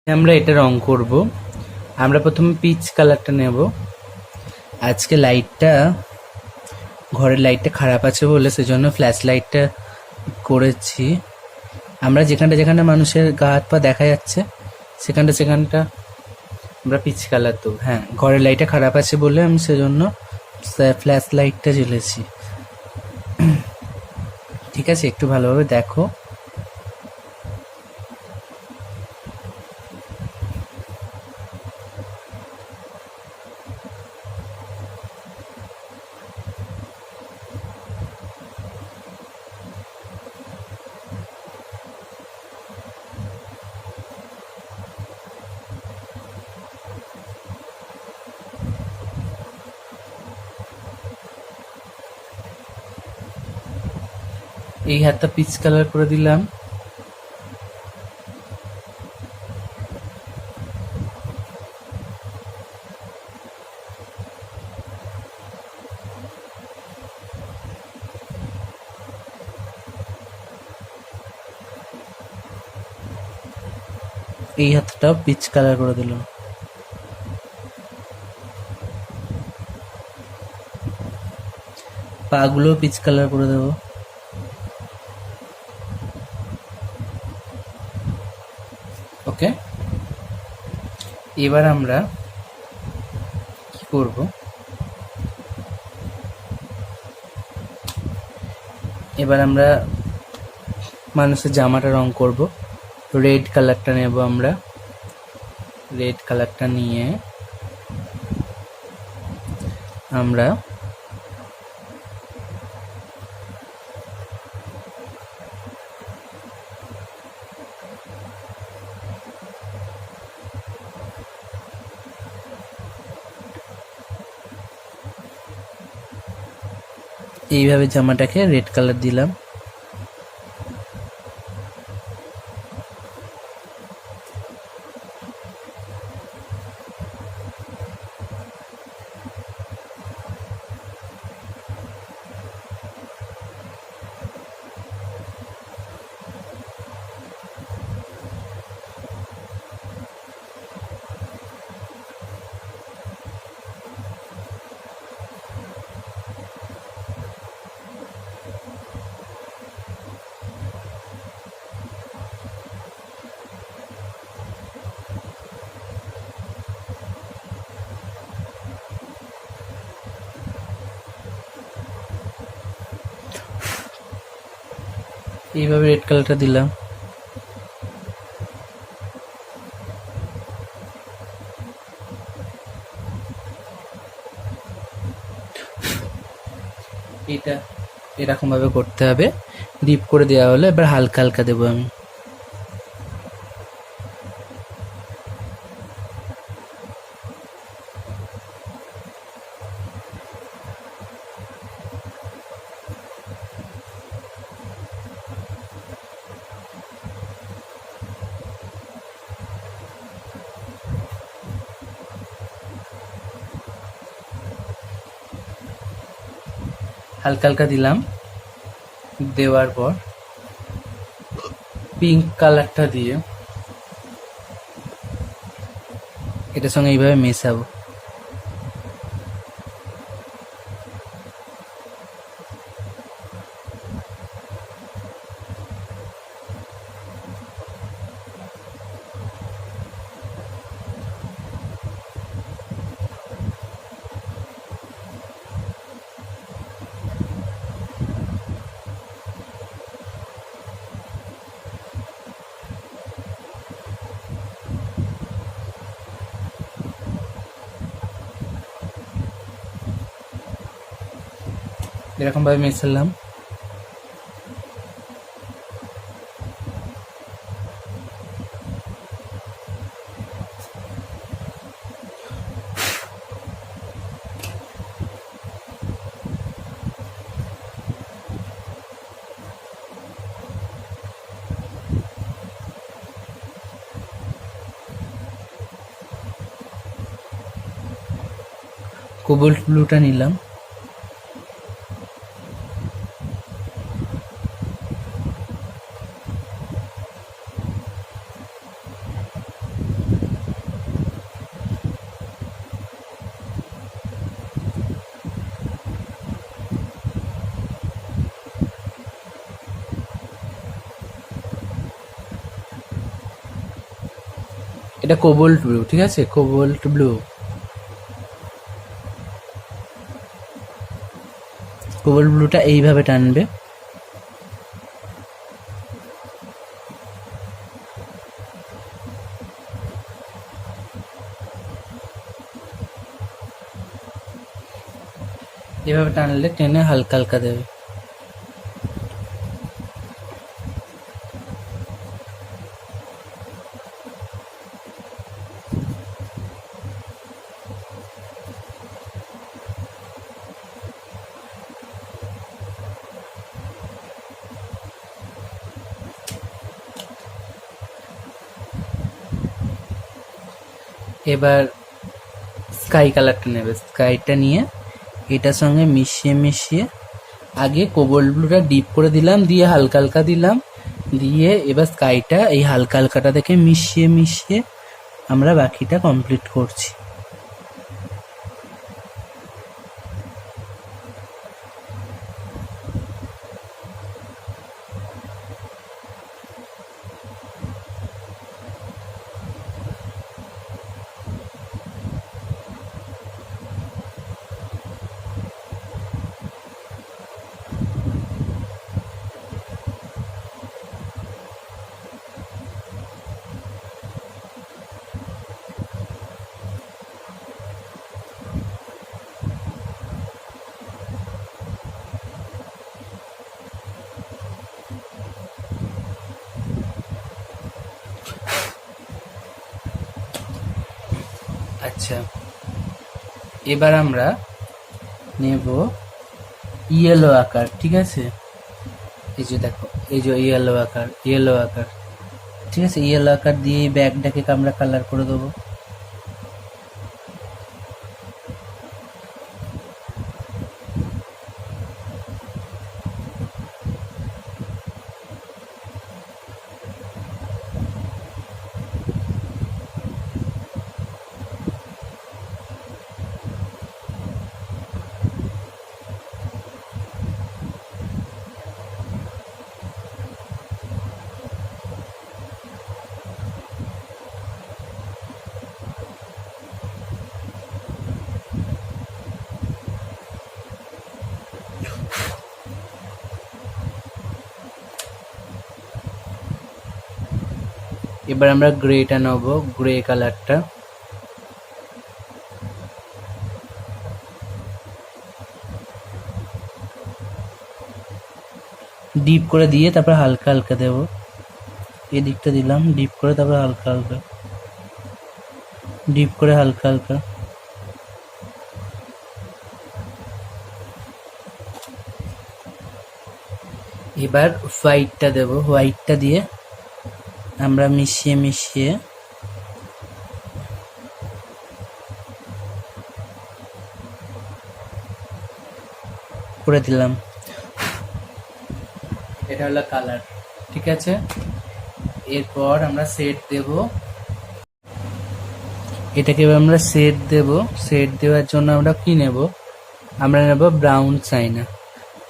আমরা এটা রং করব। আমরা প্রথমে পিচ কালারটা নেব। আজকে লাইটটা, ঘরের লাইটটা খারাপ আছে বলে সেজন্য ফ্ল্যাশ লাইটটা করেছি। আমরা যেখানটা যেখানটা মানুষের গা হাত পা দেখা যাচ্ছে সেখানটা সেখানটা আমরা পিচ কালার দেবো। হ্যাঁ, ঘরের লাইটটা খারাপ আছে বলে আমি সেজন্য ফ্ল্যাশ লাইটটা জ্বেলেছি। ঠিক আছে, একটু ভালোভাবে দেখো। এই হাতটা পিচ কালার করে দিলাম। এই হাতটাও পিচ কালার করে দিলাম। পাগুলো পিচ কালার করে দেবো। ওকে, এবার আমরা কি করব, এবার আমরা মানুষের জামাটা রং করব। রেড কালারটা নেব আমরা। রেড কালারটা নিয়ে আমরা এইভাবে জামাটাকে রেড কালার দিলাম। এইভাবে রেড কালারটা দিলাম। এটা এরকম ভাবে করতে হবে। ডিপ করে দেওয়া হলো, এবার হালকা হালকা দেবো আমি। হালকা হালকা দিলাম। দেওয়ার পর পিঙ্ক কালারটা দিয়ে এটার সঙ্গে এইভাবে মেশাবো। এরকম ভাবে মেশালাম। কোবল্ট ব্লুটা নিলাম। এটা কোবল্ট ব্লু, ঠিক আছে, কোবল্ট ব্লু। কোবল্ট ব্লুটা এইভাবে টানবে, এভাবে টানলে টেনে হালকা হালকা দেবে। এবার স্কাই কালারটা নেবে, স্কাইটা নিয়ে এটার সঙ্গে মিশিয়ে মিশিয়ে আগে কোবল্ট ব্লুটা ডিপ করে দিলাম, দিয়ে হালকা হালকা দিলাম, দিয়ে এবার স্কাইটা এই হালকা হালকাটা থেকে মিশিয়ে মিশিয়ে আমরা বাকিটা কমপ্লিট করছি। আচ্ছা, এবার আমরা নেব ইয়েলো আকার, ঠিক আছে, এই যে দেখো, এই যে ইয়েলো আকার, ইয়েলো আকার, ঠিক আছে, ইয়েলো আকার দিয়ে এই ব্যাগটাকে আমরা কালার করে দেবো। এবার আমরা গ্রেটা নেব, গ্রে কালারটা, ডিপ করে দিয়ে তারপর হালকা হালকা দেব, এদিকটা দিলাম ডিপ করে, তারপর হালকা হালকা ডিপ করে হালকা হালকা। এবার হোয়াইটটা দেব, হোয়াইটটা দিয়ে আমরা মিশিয়ে মিশিয়ে করে দিলাম, এটা হলো কালার, ঠিক আছে। এরপর আমরা সেট দেব, এটাকে আমরা সেট দেব। সেট দেওয়ার জন্য আমরা কি নেব, আমরা নেব ব্রাউন চাইনা।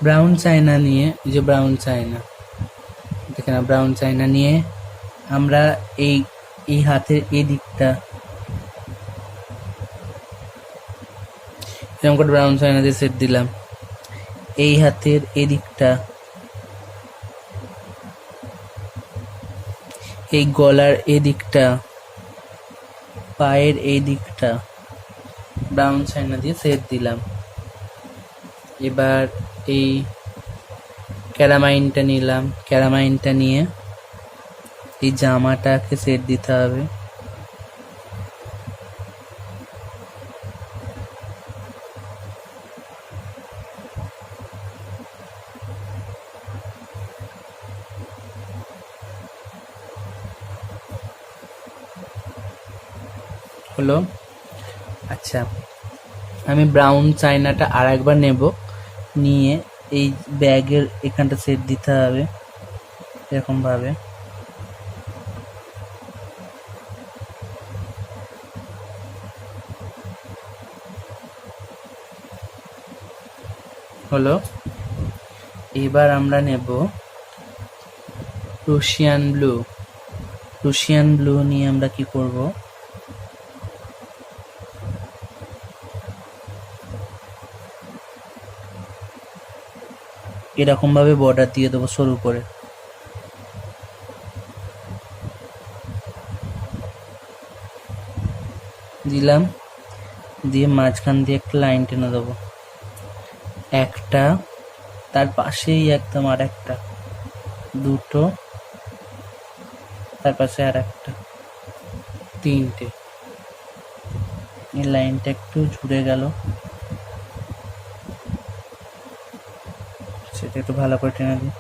ব্রাউন চাইনা নিয়ে, এই যে ব্রাউন চাইনা, দেখেন ব্রাউন চাইনা নিয়ে আমরা এই এই হাতের এই দিকটা এরকম করে ব্রাউন চাইনা দিয়ে সেট দিলাম, এই হাতের এই দিকটা, এই গলার এই দিকটা, পায়ের এই দিকটা ব্রাউন চাইনা দিয়ে সেট দিলাম। এবার এই ক্যারামাইনটা নিলাম, ক্যারামাইনটা নিয়ে এই জামাটাকে সেট দিতে হবে। হলো, আচ্ছা, আমি ব্রাউন চাইনাটা আর একবার নেব, নিয়ে এই ব্যাগের এখানটা সেট দিতে হবে এরকম ভাবে। হলো, এবার আমরা নেব রুশিয়ান ব্লু। রুশিয়ান ব্লু নিয়ে আমরা কি করব, এরকম ভাবে বর্ডার দিয়ে দেবো সরু করে। দিলাম, দিয়ে মাঝখান দিয়ে একটা লাইন টেনে দেবো, একটা, তার পাশেই একদম আর একটা, দুটো, তার পাশে আর একটা, তিনটে। এই লাইনটা একটু ঝুড়ে গেল, সেটা একটু ভালো করে টেনে দিই।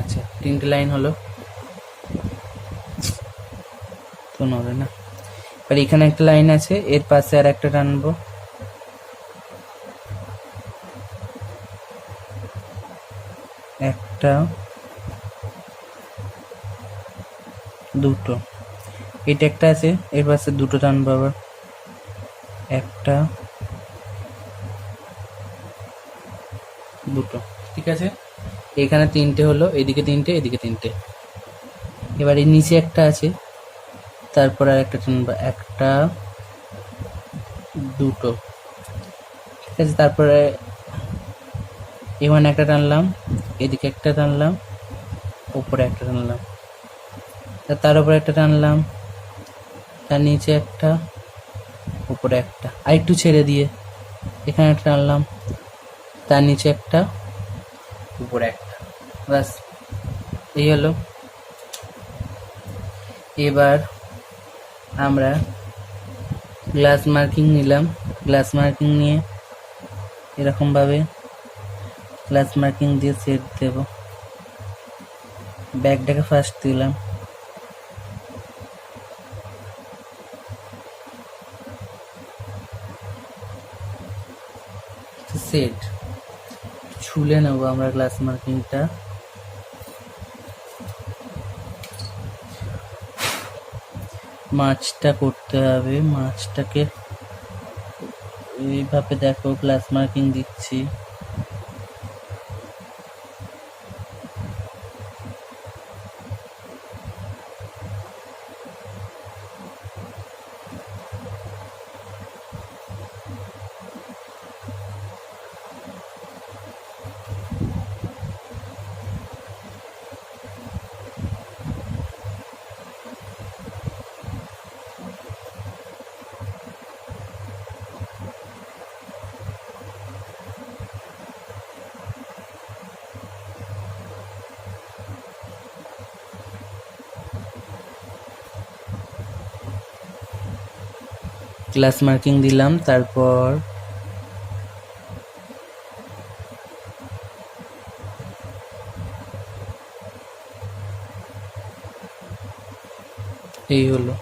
আচ্ছা, তিনটে লাইন হলো তো, নড়ে না। এবার এখানে একটা লাইন আছে, এর পাশে আর একটা টানবো, একটা, দুটো। এটা একটা আছে, এর পাশে দুটো টানবো আবার, একটা, দুটো। ঠিক আছে, এখানে তিনটে হলো, এদিকে তিনটে, এদিকে তিনটে। এবার এর নিচে একটা আছে, তারপর আর একটা টানবো, একটা, দুটো। ঠিক আছে, তারপরে এখানে একটা টানলাম, এদিকে একটা টানলাম, উপরে একটা টানলাম, তার উপরে একটা টানলাম, তার নিচে একটা, উপরে একটা, আর একটু ছেড়ে দিয়ে এখানে একটা টানলাম, তার নিচে একটা, উপরে একটা। ব্যাস, এই হলো। এবার আমরা গ্লাস মার্কিং নিলাম, গ্লাস মার্কিং নিয়ে এরকমভাবে গ্লাস মার্কিং দিয়ে সেট দেব। ব্যাগটাকে ফার্স্ট দিলাম, সেট ছুলে নেবো আমরা গ্লাস মার্কিংটা। মাছটা করতে হবে, মাছটাকে এইভাবে দেখো গ্লাস মার্কিং দিচ্ছি, গ্লাস মার্কিং দিলাম, তারপর এই হলো।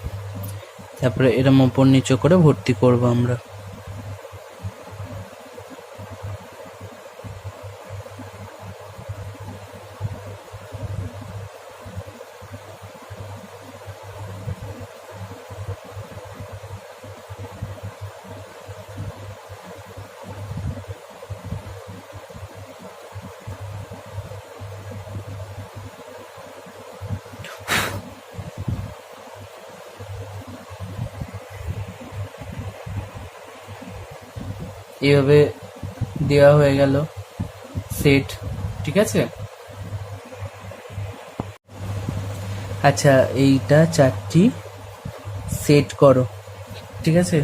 তারপরে এরম ওপর নিচে করে ভর্তি করব আমরা। এইভাবে দেওয়া হয়ে গেল সেট। ঠিক আছে, আচ্ছা এইটা চারটি সেট করো। ঠিক আছে।